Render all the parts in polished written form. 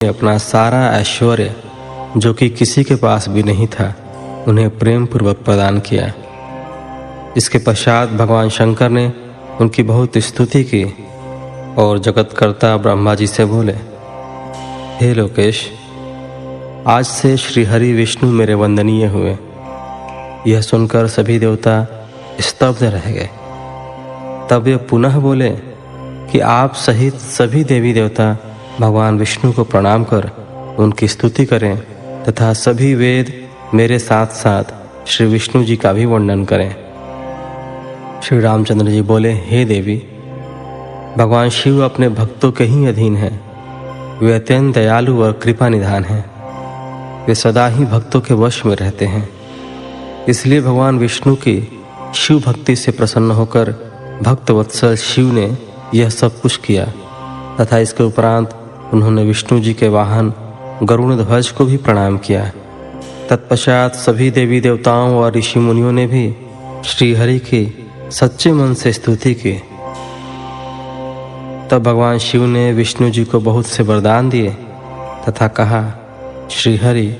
अपना सारा ऐश्वर्य, जो कि किसी के पास भी नहीं था, उन्हें प्रेम पूर्वक प्रदान किया। इसके पश्चात भगवान शंकर ने उनकी बहुत स्तुति की और जगतकर्ता ब्रह्मा जी से बोले, हे लोकेश, आज से श्री हरि विष्णु मेरे वंदनीय हुए। यह सुनकर सभी देवता स्तब्ध रह गए। तब वे पुनः बोले कि आप सहित सभी देवी देवता भगवान विष्णु को प्रणाम कर उनकी स्तुति करें तथा सभी वेद मेरे साथ साथ श्री विष्णु जी का भी वर्णन करें। श्री रामचंद्र जी बोले, हे देवी, भगवान शिव अपने भक्तों के ही अधीन हैं। वे अत्यंत दयालु और कृपा निधान हैं। वे सदा ही भक्तों के वश में रहते हैं। इसलिए भगवान विष्णु की शिव भक्ति से प्रसन्न होकर भक्त वत्सल शिव ने यह सब कुछ किया तथा इसके उपरांत उन्होंने विष्णु जी के वाहन गरुड़ ध्वज को भी प्रणाम किया। तत्पश्चात सभी देवी देवताओं और ऋषि मुनियों ने भी श्री हरि की सच्चे मन से स्तुति की। तब भगवान शिव ने विष्णु जी को बहुत से वरदान दिए तथा कहा, श्री हरि,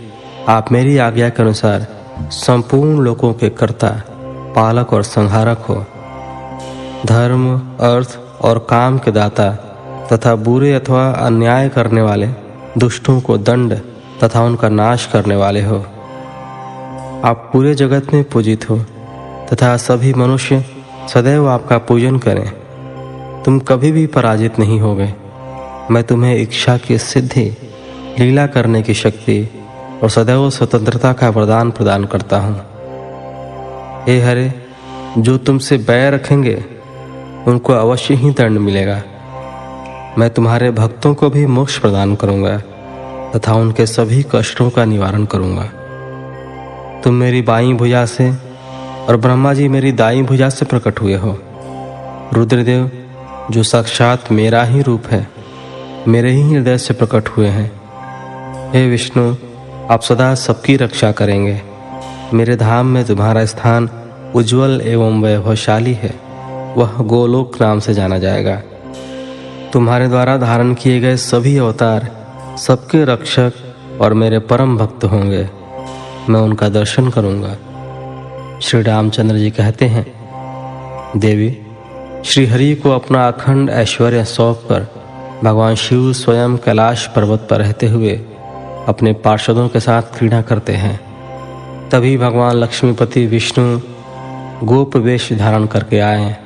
आप मेरी आज्ञा के अनुसार संपूर्ण लोकों के कर्ता, पालक और संहारक हो। धर्म, अर्थ और काम के दाता तथा बुरे अथवा अन्याय करने वाले दुष्टों को दंड तथा उनका नाश करने वाले हो। आप पूरे जगत में पूजित हो तथा सभी मनुष्य सदैव आपका पूजन करें। तुम कभी भी पराजित नहीं होगे। मैं तुम्हें इच्छा की सिद्धि, लीला करने की शक्ति और सदैव स्वतंत्रता का वरदान प्रदान करता हूँ। हे हरे, जो तुमसे बैर रखेंगे उनको अवश्य ही दंड मिलेगा। मैं तुम्हारे भक्तों को भी मोक्ष प्रदान करूंगा तथा उनके सभी कष्टों का निवारण करूंगा। तुम मेरी बाईं भुजा से और ब्रह्मा जी मेरी दाईं भुजा से प्रकट हुए हो। रुद्रदेव, जो साक्षात मेरा ही रूप है, मेरे ही हृदय से प्रकट हुए हैं। हे विष्णु, आप सदा सबकी रक्षा करेंगे। मेरे धाम में तुम्हारा स्थान उज्जवल एवं वैभवशाली है। वह गोलोक नाम से जाना जाएगा। तुम्हारे द्वारा धारण किए गए सभी अवतार सबके रक्षक और मेरे परम भक्त होंगे। मैं उनका दर्शन करूंगा। श्री रामचंद्र जी कहते हैं, देवी, श्री हरि को अपना अखंड ऐश्वर्य सौंपकर भगवान शिव स्वयं कैलाश पर्वत पर रहते हुए अपने पार्षदों के साथ क्रीड़ा करते हैं। तभी भगवान लक्ष्मीपति विष्णु गोप वेश धारण करके आए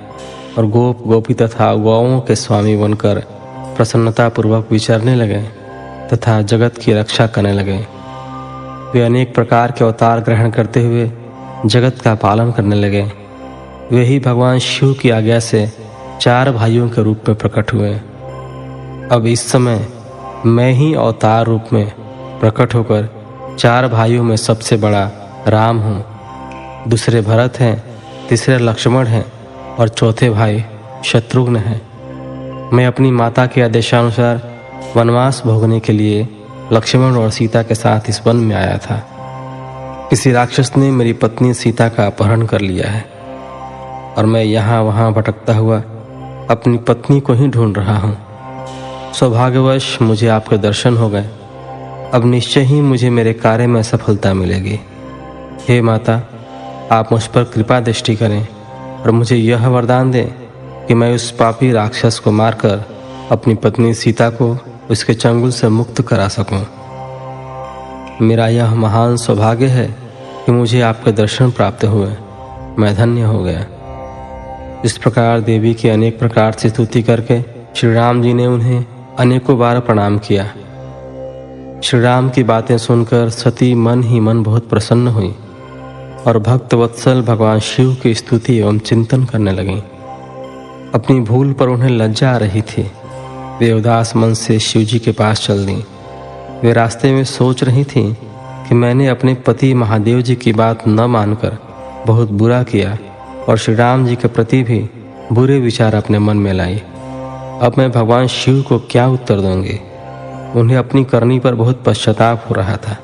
और गोप गोपी तथा गौओं के स्वामी बनकर प्रसन्नता पूर्वक विचरने लगे तथा जगत की रक्षा करने लगे। वे अनेक प्रकार के अवतार ग्रहण करते हुए जगत का पालन करने लगे। वे ही भगवान शिव की आज्ञा से 4 भाइयों के रूप में प्रकट हुए। अब इस समय मैं ही अवतार रूप में प्रकट होकर 4 भाइयों में सबसे बड़ा राम हूँ। दूसरे भरत हैं, तीसरे लक्ष्मण हैं और चौथे भाई शत्रुघ्न हैं। मैं अपनी माता के आदेशानुसार वनवास भोगने के लिए लक्ष्मण और सीता के साथ इस वन में आया था। किसी राक्षस ने मेरी पत्नी सीता का अपहरण कर लिया है और मैं यहाँ वहाँ भटकता हुआ अपनी पत्नी को ही ढूंढ रहा हूँ। सौभाग्यवश मुझे आपके दर्शन हो गए। अब निश्चय ही मुझे मेरे कार्य में सफलता मिलेगी। हे माता, आप मुझ पर कृपा दृष्टि करें और मुझे यह वरदान दें कि मैं उस पापी राक्षस को मारकर अपनी पत्नी सीता को उसके चंगुल से मुक्त करा सकूं। मेरा यह महान सौभाग्य है कि मुझे आपके दर्शन प्राप्त हुए। मैं धन्य हो गया। इस प्रकार देवी की अनेक प्रकार से स्तुति करके श्री राम जी ने उन्हें अनेकों बार प्रणाम किया। श्री राम की बातें सुनकर सती मन ही मन बहुत प्रसन्न हुई और भक्त वत्सल भगवान शिव की स्तुति एवं चिंतन करने लगी। अपनी भूल पर उन्हें लज्जा आ रही थी। वे उदास मन से शिव जी के पास चल दी। वे रास्ते में सोच रही थीं कि मैंने अपने पति महादेव जी की बात न मानकर बहुत बुरा किया और श्री राम जी के प्रति भी बुरे विचार अपने मन में लाई। अब मैं भगवान शिव को क्या उत्तर दूंगी। उन्हें अपनी करनी पर बहुत पश्चाताप हो रहा था।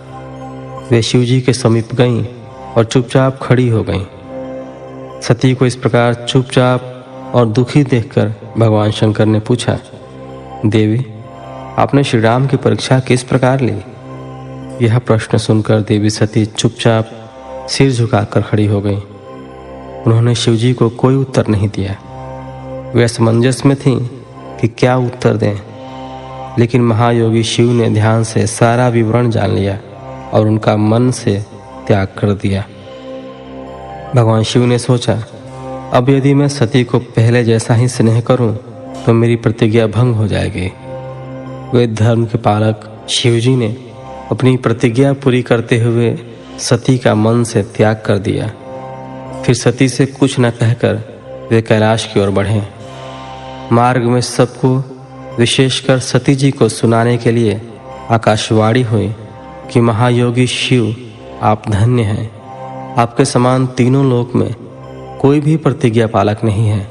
वे शिव जी के समीप गईं और चुपचाप खड़ी हो गईं। सती को इस प्रकार चुपचाप और दुखी देखकर भगवान शंकर ने पूछा, देवी, आपने श्री राम की परीक्षा किस प्रकार ली? यह प्रश्न सुनकर देवी सती चुपचाप सिर झुकाकर खड़ी हो गई। उन्होंने शिवजी को कोई उत्तर नहीं दिया। वे असमंजस में थीं कि क्या उत्तर दें, लेकिन महायोगी शिव ने ध्यान से सारा विवरण जान लिया और उनका मन से त्याग कर दिया। भगवान शिव ने सोचा, अब यदि मैं सती को पहले जैसा ही स्नेह करूं तो मेरी प्रतिज्ञा भंग हो जाएगी। वे धर्म के पालक शिवजी ने अपनी प्रतिज्ञा पूरी करते हुए सती का मन से त्याग कर दिया। फिर सती से कुछ न कहकर वे कैलाश की ओर बढ़े। मार्ग में सबको, विशेषकर सती जी को सुनाने के लिए आकाशवाणी हुई कि महायोगी शिव, आप धन्य हैं। आपके समान तीनों लोक में कोई भी प्रतिज्ञा पालक नहीं है।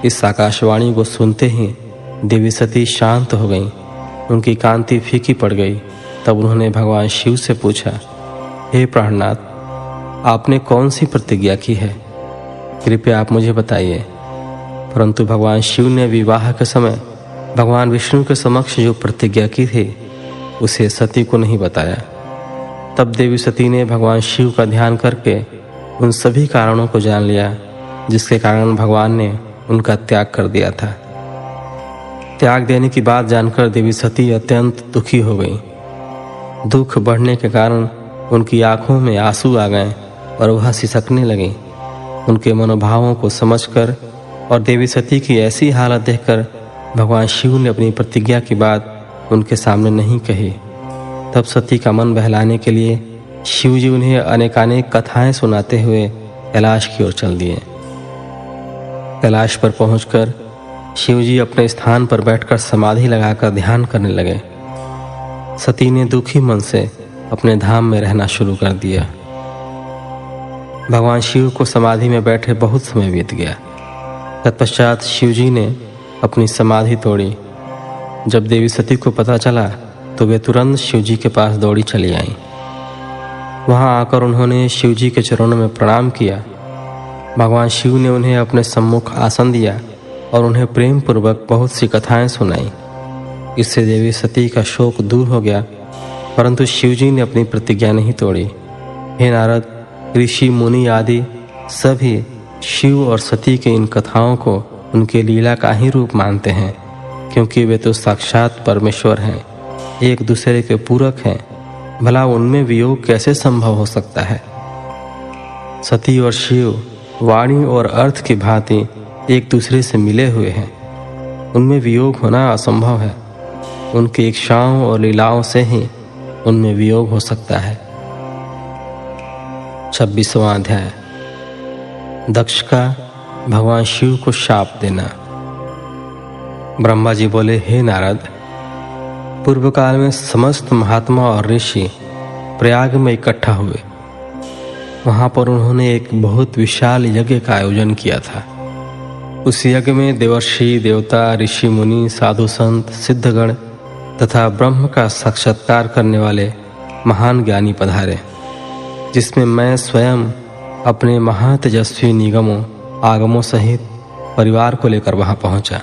इस आकाशवाणी को सुनते ही देवी सती शांत हो गईं। उनकी कांति फीकी पड़ गई। तब उन्होंने भगवान शिव से पूछा, हे प्राणनाथ, आपने कौन सी प्रतिज्ञा की है? कृपया आप मुझे बताइए। परंतु भगवान शिव ने विवाह के समय भगवान विष्णु के समक्ष जो प्रतिज्ञा की थी उसे सती को नहीं बताया। तब देवी सती ने भगवान शिव का ध्यान करके उन सभी कारणों को जान लिया जिसके कारण भगवान ने उनका त्याग कर दिया था। त्याग देने की बात जानकर देवी सती अत्यंत दुखी हो गई। दुख बढ़ने के कारण उनकी आंखों में आंसू आ गए और वह सिसकने लगी। उनके मनोभावों को समझकर और देवी सती की ऐसी हालत देखकर भगवान शिव ने अपनी प्रतिज्ञा की बात उनके सामने नहीं कही। तब सती का मन बहलाने के लिए शिव जी उन्हें अनेकानेक कथाएं सुनाते हुए कैलाश की ओर चल दिए। कैलाश पर पहुंचकर शिव जी अपने स्थान पर बैठकर समाधि लगाकर ध्यान करने लगे। सती ने दुखी मन से अपने धाम में रहना शुरू कर दिया। भगवान शिव को समाधि में बैठे बहुत समय बीत गया। तत्पश्चात शिवजी ने अपनी समाधि तोड़ी। जब देवी सती को पता चला तो वे तुरंत शिवजी के पास दौड़ी चली आईं। वहां आकर उन्होंने शिवजी के चरणों में प्रणाम किया। भगवान शिव ने उन्हें अपने सम्मुख आसन दिया और उन्हें प्रेम पूर्वक बहुत सी कथाएं सुनाई। इससे देवी सती का शोक दूर हो गया, परंतु शिवजी ने अपनी प्रतिज्ञा नहीं तोड़ी। हे नारद, ऋषि मुनि आदि सभी शिव और सती के इन कथाओं को उनके लीला का ही रूप मानते हैं, क्योंकि वे तो साक्षात परमेश्वर हैं, एक दूसरे के पूरक हैं। भला उनमें वियोग कैसे संभव हो सकता है? सती और शिव वाणी और अर्थ की भांति एक दूसरे से मिले हुए हैं। उनमें वियोग होना असंभव है। उनकी इच्छाओं और लीलाओं से ही उनमें वियोग हो सकता है। 26वां अध्याय। दक्ष का भगवान शिव को शाप देना। ब्रह्मा जी बोले, हे नारद, पूर्व काल में समस्त महात्मा और ऋषि प्रयाग में इकट्ठा हुए। वहां पर उन्होंने एक बहुत विशाल यज्ञ का आयोजन किया था। उस यज्ञ में देवर्षि, देवता, ऋषि मुनि, साधु संत, सिद्धगण तथा ब्रह्म का साक्षात्कार करने वाले महान ज्ञानी पधारे, जिसमें मैं स्वयं अपने महातेजस्वी निगमों आगमों सहित परिवार को लेकर वहां पहुंचा।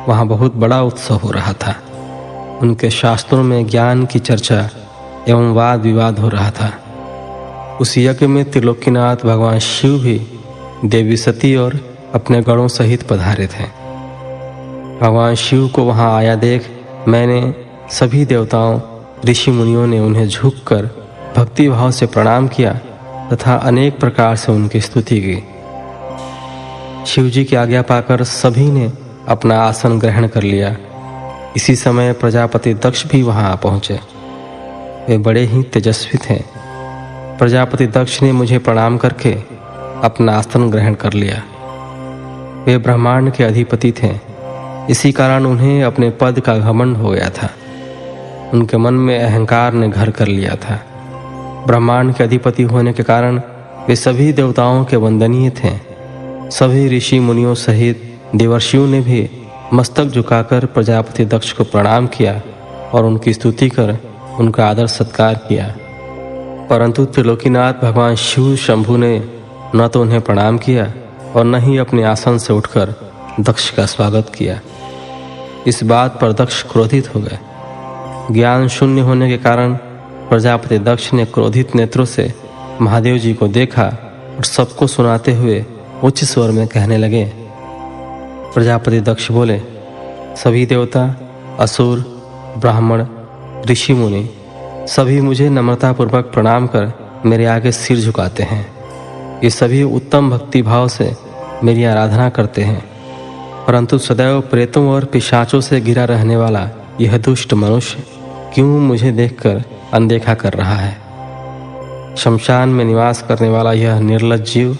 वहां बहुत बड़ा उत्सव हो रहा था। उनके शास्त्रों में ज्ञान की चर्चा एवं वाद विवाद हो रहा था। उस यज्ञ में त्रिलोकीनाथ भगवान शिव भी देवी सती और अपने गणों सहित पधारे थे। भगवान शिव को वहां आया देख मैंने सभी देवताओं, ऋषि मुनियों ने उन्हें झुककर भक्ति भाव से प्रणाम किया तथा अनेक प्रकार से उनकी स्तुति की। शिवजी की आज्ञा पाकर सभी ने अपना आसन ग्रहण कर लिया। इसी समय प्रजापति दक्ष भी वहां आ पहुंचे। वे बड़े ही तेजस्वी थे। प्रजापति दक्ष ने मुझे प्रणाम करके अपना आसन ग्रहण कर लिया। वे ब्रह्मांड के अधिपति थे, इसी कारण उन्हें अपने पद का घमंड हो गया था। उनके मन में अहंकार ने घर कर लिया था। ब्रह्मांड के अधिपति होने के कारण वे सभी देवताओं के वंदनीय थे। सभी ऋषि मुनियों सहित देवर्षियों ने भी मस्तक झुकाकर प्रजापति दक्ष को प्रणाम किया और उनकी स्तुति कर उनका आदर सत्कार किया। परंतु त्रिलोकीनाथ भगवान शिव शंभु ने न तो उन्हें प्रणाम किया और न ही अपने आसन से उठकर दक्ष का स्वागत किया। इस बात पर दक्ष क्रोधित हो गए। ज्ञान शून्य होने के कारण प्रजापति दक्ष ने क्रोधित नेत्रों से महादेव जी को देखा और सबको सुनाते हुए उच्च स्वर में कहने लगे। प्रजापति दक्ष बोले, सभी देवता, असुर, ब्राह्मण, ऋषि मुनि सभी मुझे नम्रतापूर्वक प्रणाम कर मेरे आगे सिर झुकाते हैं। ये सभी उत्तम भक्ति भाव से मेरी आराधना करते हैं, परंतु सदैव प्रेतों और पिशाचों से घिरा रहने वाला यह दुष्ट मनुष्य क्यों मुझे देखकर अनदेखा कर रहा है? शमशान में निवास करने वाला यह निर्लज्ज जीव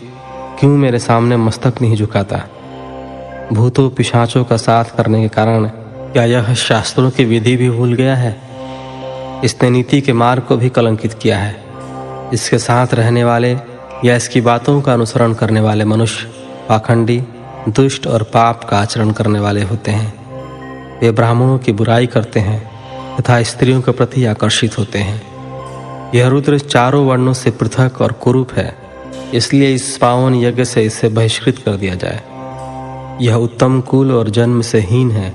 क्यों मेरे सामने मस्तक नहीं झुकाता? भूतों पिशाचों का साथ करने के कारण क्या यह शास्त्रों की विधि भी भूल गया है? इसने नीति के मार्ग को भी कलंकित किया है। इसके साथ रहने वाले या इसकी बातों का अनुसरण करने वाले मनुष्य पाखंडी, दुष्ट और पाप का आचरण करने वाले होते हैं। वे ब्राह्मणों की बुराई करते हैं तथा स्त्रियों के प्रति आकर्षित होते हैं। यह रुद्र चारों वर्णों से पृथक और कुरूप है, इसलिए इस पावन यज्ञ से इसे बहिष्कृत कर दिया जाए। यह उत्तम कुल और जन्म से हीन है,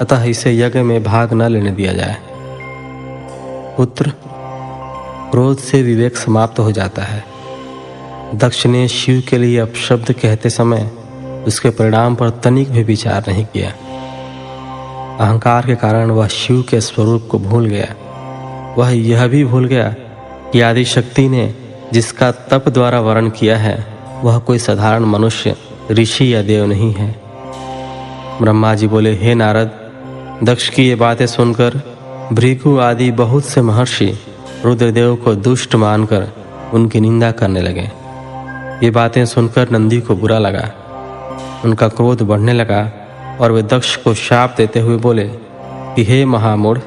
अतः इसे यज्ञ में भाग न लेने दिया जाए। पुत्र, क्रोध से विवेक समाप्त हो जाता है। दक्ष ने शिव के लिए अपशब्द कहते समय उसके परिणाम पर तनिक भी विचार नहीं किया। अहंकार के कारण वह शिव के स्वरूप को भूल गया। वह यह भी भूल गया कि आदि शक्ति ने जिसका तप द्वारा वर्ण किया है वह कोई साधारण मनुष्य, ऋषि या देव नहीं है। ब्रह्मा जी बोले, हे नारद, दक्ष की ये बातें सुनकर भृगु आदि बहुत से महर्षि रुद्रदेव को दुष्ट मानकर उनकी निंदा करने लगे। ये बातें सुनकर नंदी को बुरा लगा। उनका क्रोध बढ़ने लगा और वे दक्ष को शाप देते हुए बोले कि हे महामूढ़,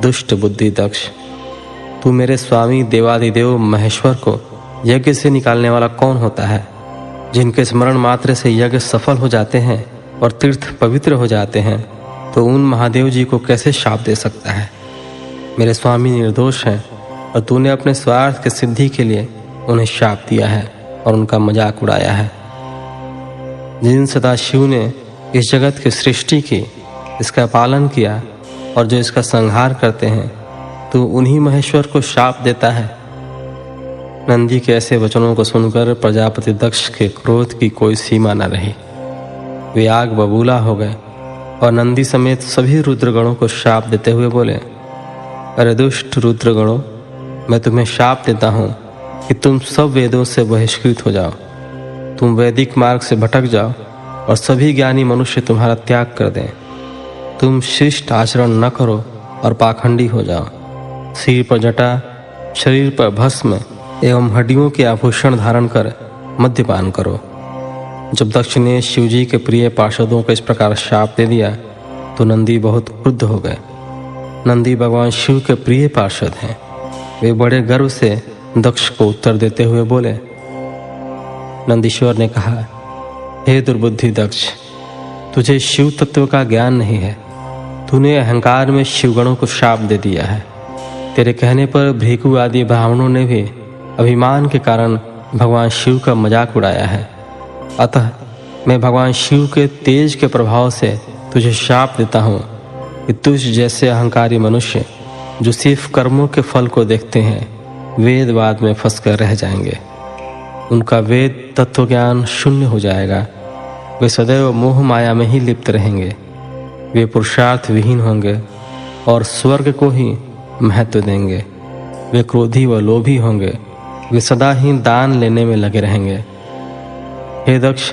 दुष्ट बुद्धि दक्ष, तू मेरे स्वामी देवाधिदेव महेश्वर को यज्ञ से निकालने वाला कौन होता है? जिनके स्मरण मात्र से यज्ञ सफल हो जाते हैं और तीर्थ पवित्र हो जाते हैं, तो उन महादेव जी को कैसे शाप दे सकता है? मेरे स्वामी निर्दोष हैं और तूने अपने स्वार्थ की सिद्धि के लिए उन्हें शाप दिया है और उनका मजाक उड़ाया है। जिन सदाशिव ने इस जगत की सृष्टि की, इसका पालन किया और जो इसका संहार करते हैं, तो उन्हीं महेश्वर को शाप देता है। नंदी के ऐसे वचनों को सुनकर प्रजापति दक्ष के क्रोध की कोई सीमा न रही। वे आग बबूला हो गए और नंदी समेत सभी रुद्रगणों को शाप देते हुए बोले, अरे दुष्ट रुद्रगणों, मैं तुम्हें शाप देता हूँ कि तुम सब वेदों से बहिष्कृत हो जाओ। तुम वैदिक मार्ग से भटक जाओ और सभी ज्ञानी मनुष्य तुम्हारा त्याग कर दें। तुम शिष्ट आचरण न करो और पाखंडी हो जाओ। सिर पर जटा, शरीर पर भस्म एवं हड्डियों के आभूषण धारण कर मद्यपान करो। जब दक्ष ने शिवजी के प्रिय पार्षदों को इस प्रकार शाप दे दिया तो नंदी बहुत क्रुद्ध हो गए। नंदी भगवान शिव के प्रिय पार्षद हैं। वे बड़े गर्व से दक्ष को उत्तर देते हुए बोले। नंदीश्वर ने कहा, हे दुर्बुद्धि दक्ष, तुझे शिव तत्व का ज्ञान नहीं है। तूने अहंकार में शिवगणों को शाप दे दिया है। तेरे कहने पर भृगु आदि ब्राह्मणों ने भी अभिमान के कारण भगवान शिव का मजाक उड़ाया है। अतः मैं भगवान शिव के तेज के प्रभाव से तुझे शाप देता हूँ कि तुझ जैसे अहंकारी मनुष्य जो सिर्फ कर्मों के फल को देखते हैं, वेदवाद में फंसकर रह जाएंगे। उनका वेद तत्व ज्ञान शून्य हो जाएगा। वे सदैव मोह माया में ही लिप्त रहेंगे। वे पुरुषार्थ विहीन होंगे और स्वर्ग को ही महत्व देंगे। वे क्रोधी व लोभी होंगे। वे सदा ही दान लेने में लगे रहेंगे। हे दक्ष,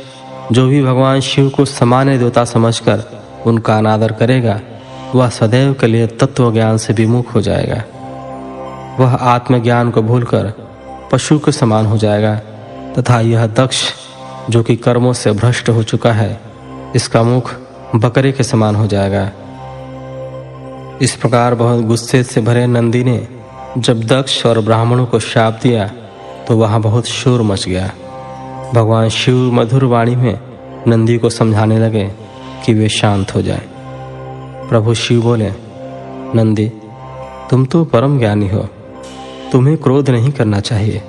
जो भी भगवान शिव को सामान्य देवता समझकर उनका अनादर करेगा, वह सदैव के लिए तत्व ज्ञान से विमुख हो जाएगा। वह आत्मज्ञान को भूलकर पशु के समान हो जाएगा तथा यह दक्ष जो कि कर्मों से भ्रष्ट हो चुका है, इसका मुख बकरे के समान हो जाएगा। इस प्रकार बहुत गुस्से से भरे नंदी ने जब दक्ष और ब्राह्मणों को शाप दिया तो वहाँ बहुत शोर मच गया। भगवान शिव मधुर वाणी में नंदी को समझाने लगे कि वे शांत हो जाएं। प्रभु शिव बोले, नंदी, तुम तो परम ज्ञानी हो, तुम्हें क्रोध नहीं करना चाहिए।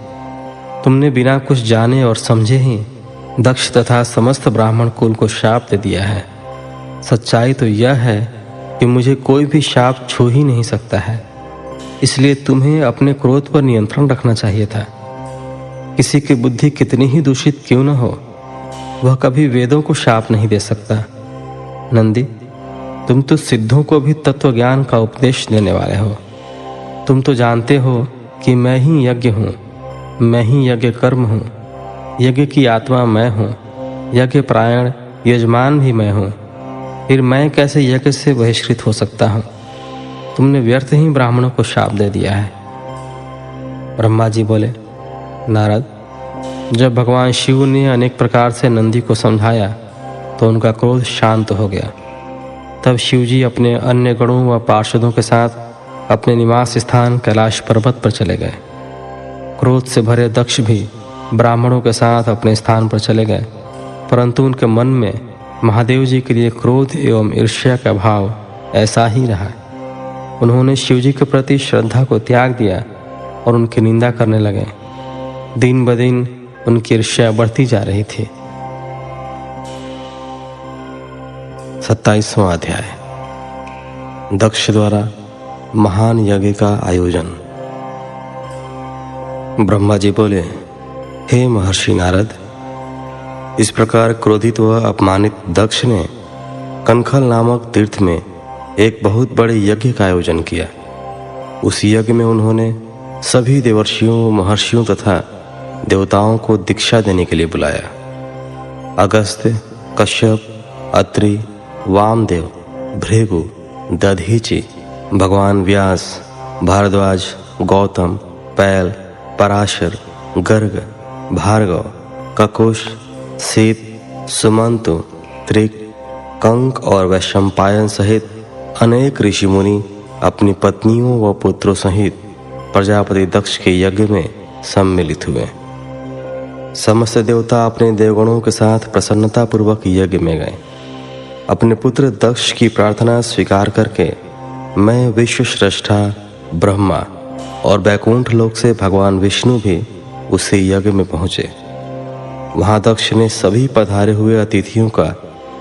तुमने बिना कुछ जाने और समझे ही दक्ष तथा समस्त ब्राह्मण कुल को शाप दे दिया है। सच्चाई तो यह है कि मुझे कोई भी शाप छू ही नहीं सकता है, इसलिए तुम्हें अपने क्रोध पर नियंत्रण रखना चाहिए था। किसी की बुद्धि कितनी ही दूषित क्यों न हो, वह कभी वेदों को शाप नहीं दे सकता। नंदी, तुम तो सिद्धों को भी तत्व ज्ञान का उपदेश देने वाले हो। तुम तो जानते हो कि मैं ही यज्ञ हूँ, मैं ही यज्ञ कर्म हूँ, यज्ञ की आत्मा मैं हूँ, यज्ञ प्रायण यजमान भी मैं हूँ। फिर मैं कैसे यज्ञ से बहिष्कृत हो सकता हूँ? तुमने व्यर्थ ही ब्राह्मणों को शाप दे दिया है। ब्रह्मा जी बोले, नारद, जब भगवान शिव ने अनेक प्रकार से नंदी को समझाया तो उनका क्रोध शांत हो गया। तब शिव जी अपने अन्य गणों व पार्षदों के साथ अपने निवास स्थान कैलाश पर्वत पर चले गए। क्रोध से भरे दक्ष भी ब्राह्मणों के साथ अपने स्थान पर चले गए, परंतु उनके मन में महादेव जी के लिए क्रोध एवं ईर्ष्या का भाव ऐसा ही रहा। उन्होंने शिव जी के प्रति श्रद्धा को त्याग दिया और उनकी निंदा करने लगे। दिन ब दिन उनकी ईर्ष्या बढ़ती जा रही थी। 27वां अध्याय। दक्ष द्वारा महान यज्ञ का आयोजन। ब्रह्मा जी बोले, हे महर्षि नारद, इस प्रकार क्रोधित व अपमानित दक्ष ने कनखल नामक तीर्थ में एक बहुत बड़े यज्ञ का आयोजन किया। उस यज्ञ में उन्होंने सभी देवर्षियों, महर्षियों तथा देवताओं को दीक्षा देने के लिए बुलाया। अगस्त्य, कश्यप, अत्रि, वामदेव, भृगु, दधीचि, भगवान व्यास, भारद्वाज, गौतम, पैल, पराशर, गर्ग, भार्गव, ककुश, शीत, सुमंतु, त्रिक, कंक और वैशंपायन सहित अनेक ऋषि मुनि अपनी पत्नियों व पुत्रों सहित प्रजापति दक्ष के यज्ञ में सम्मिलित हुए। समस्त देवता अपने देवगणों के साथ प्रसन्नतापूर्वक यज्ञ में गए। अपने पुत्र दक्ष की प्रार्थना स्वीकार करके मैं विश्वश्रेष्ठा ब्रह्मा और बैकुंठ लोक से भगवान विष्णु भी उसी यज्ञ में पहुंचे। वहां दक्ष ने सभी पधारे हुए अतिथियों का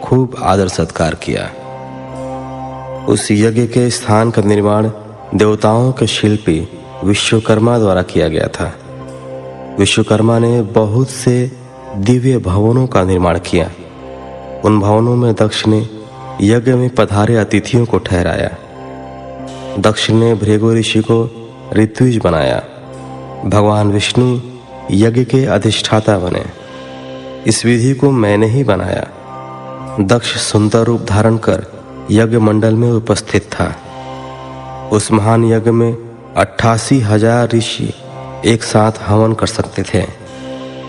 खूब आदर सत्कार किया। उस यज्ञ के स्थान का निर्माण देवताओं के शिल्पी विश्वकर्मा द्वारा किया गया था। विश्वकर्मा ने बहुत से दिव्य भवनों का निर्माण किया। उन भवनों में दक्ष ने यज्ञ में पधारे अतिथियों को ठहराया। दक्ष ने भृगु ऋषि को ऋत्विज बनाया। भगवान विष्णु यज्ञ के अधिष्ठाता बने। इस विधि को मैंने ही बनाया। दक्ष सुंदर रूप धारण कर यज्ञ मंडल में उपस्थित था। उस महान यज्ञ में 88,000 ऋषि एक साथ हवन कर सकते थे।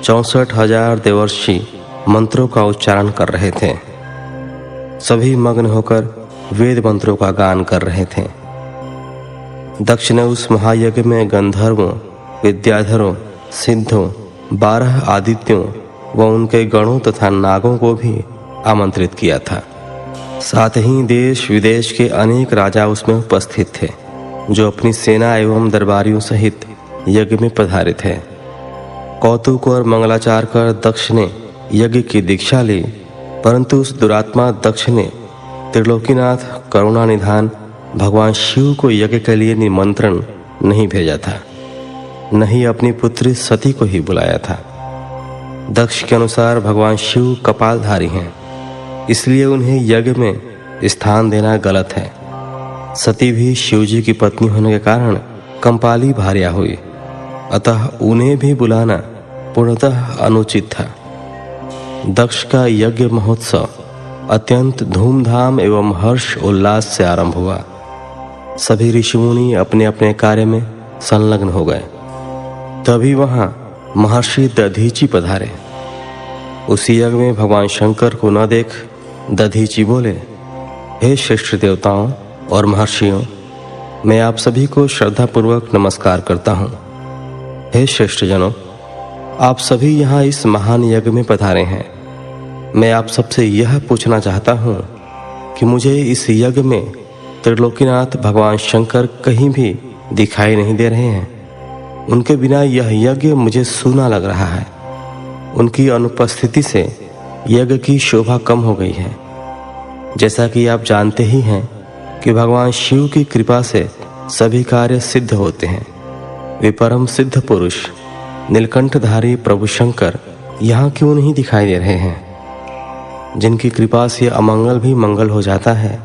64,000 देवर्षि मंत्रों का उच्चारण कर रहे थे। सभी मग्न होकर वेद मंत्रों का गान कर रहे थे। दक्ष ने उस महायज्ञ में गंधर्वों, विद्याधरों, सिद्धों, 12 आदित्यों व उनके गणों तथा नागों को भी आमंत्रित किया था। साथ ही देश विदेश के अनेक राजा उसमें उपस्थित थे, जो अपनी सेना एवं दरबारियों सहित यज्ञ में पधारे थे। कौतुक और मंगलाचार कर दक्ष ने यज्ञ की दीक्षा ली, परंतु उस दुरात्मा दक्ष ने त्रिलोकीनाथ करुणा निधान भगवान शिव को यज्ञ के लिए निमंत्रण नहीं भेजा था, न ही अपनी पुत्री सती को ही बुलाया था। दक्ष के अनुसार भगवान शिव कपालधारी हैं, इसलिए उन्हें यज्ञ में स्थान देना गलत है। सती भी शिव जी की पत्नी होने के कारण कंपाली भार्या हुई, अतः उन्हें भी बुलाना पूर्णतः अनुचित था। दक्ष का यज्ञ महोत्सव अत्यंत धूमधाम एवं हर्ष उल्लास से आरंभ हुआ। सभी ऋषि मुनि अपने अपने कार्य में संलग्न हो गए। तभी वहां महर्षि दधीचि पधारे। उसी यज्ञ में भगवान शंकर को न देख दधीचि बोले, हे श्रेष्ठ देवताओं और महर्षियों, मैं आप सभी को श्रद्धापूर्वक नमस्कार करता हूँ। हे श्रेष्ठ जनों, आप सभी यहाँ इस महान यज्ञ में पधारे हैं। मैं आप सबसे यह पूछना चाहता हूँ कि मुझे इस यज्ञ में त्रिलोकीनाथ भगवान शंकर कहीं भी दिखाई नहीं दे रहे हैं। उनके बिना यह यज्ञ मुझे सूना लग रहा है। उनकी अनुपस्थिति से यज्ञ की शोभा कम हो गई है। जैसा कि आप जानते ही हैं कि भगवान शिव की कृपा से सभी कार्य सिद्ध होते हैं। वे परम सिद्ध पुरुष नीलकंठधारी प्रभु शंकर यहाँ क्यों नहीं दिखाई दे रहे हैं, जिनकी कृपा से अमंगल भी मंगल हो जाता है।